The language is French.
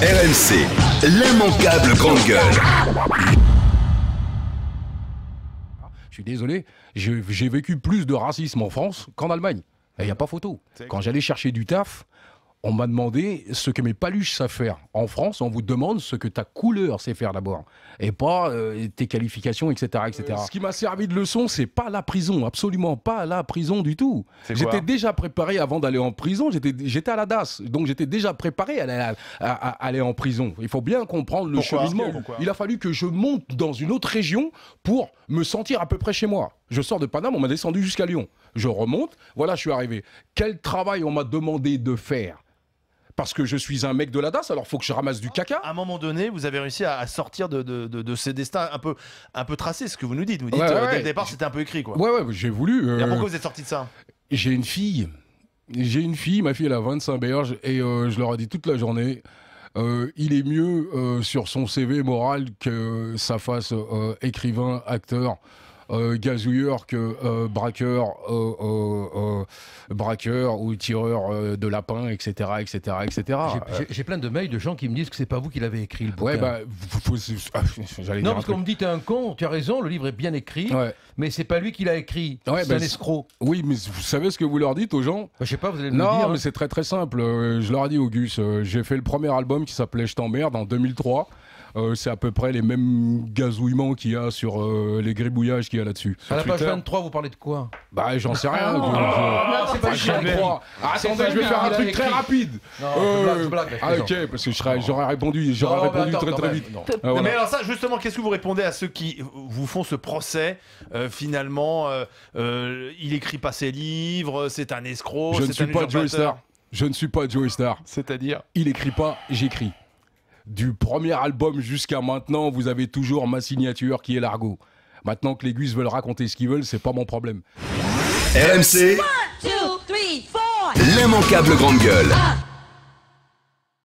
RMC, l'immanquable grande gueule. Je suis désolé, j'ai vécu plus de racisme en France qu'en Allemagne. Il n'y a pas photo. Quand j'allais chercher du taf, on m'a demandé ce que mes paluches savent faire. En France, on vous demande ce que ta couleur sait faire d'abord. Et pas tes qualifications, etc. etc. Ce qui m'a servi de leçon, c'est pas la prison. Absolument pas la prison du tout. J'étais déjà préparé avant d'aller en prison. J'étais à la DAS. Donc j'étais déjà préparé à aller en prison. Il faut bien comprendre le cheminement. Il a fallu que je monte dans une autre région pour me sentir à peu près chez moi. Je sors de Paname, on m'a descendu jusqu'à Lyon. Je remonte, voilà, je suis arrivé. Quel travail on m'a demandé de faire ? Parce que je suis un mec de la DAS, alors il faut que je ramasse du caca. À un moment donné, vous avez réussi à sortir de ces destins un peu tracés, ce que vous nous dites. Vous dites dès le départ, c'était un peu écrit, quoi. Ouais, j'ai voulu. Et pourquoi vous êtes sorti de ça ? J'ai une fille, ma fille elle a 25 berges, et je leur ai dit toute la journée, il est mieux sur son CV moral que ça fasse écrivain, acteur, gazouilleur que braqueur ou tireur de lapin, etc. etc., etc. J'ai plein de mails de gens qui me disent que c'est pas vous qui l'avez écrit, le bouquin. Ouais, bah, j'allais dire non, parce qu'on me dit t'es un con, tu as raison, le livre est bien écrit, mais c'est pas lui qui l'a écrit, c'est un escroc. Oui, mais vous savez ce que vous leur dites aux gens ? Je sais pas, vous allez me le dire. Non, mais hein. c'est très très simple. Je leur ai dit, Auguste, j'ai fait le premier album qui s'appelait Je t'emmerde en 2003. C'est à peu près les mêmes gazouillements qu'il y a sur les gribouillages qu'il y a là-dessus. À la page 23, vous parlez de quoi ? Bah, j'en sais rien. C'est pas attendez, je vais faire un truc très rapide. Je blague. Ok, parce que j'aurais répondu très vite. Mais alors ça, justement, qu'est-ce que vous répondez à ceux qui vous font ce procès ? Finalement, il écrit pas ses livres, c'est un escroc, je ne suis pas Joey Star. Je ne suis pas Joey Star. C'est-à-dire ? Il écrit pas, j'écris. Du premier album jusqu'à maintenant, vous avez toujours ma signature qui est l'argot. Maintenant que les gus veulent raconter ce qu'ils veulent, c'est pas mon problème. RMC, 1, 2, 3, 4. l'immanquable grande gueule.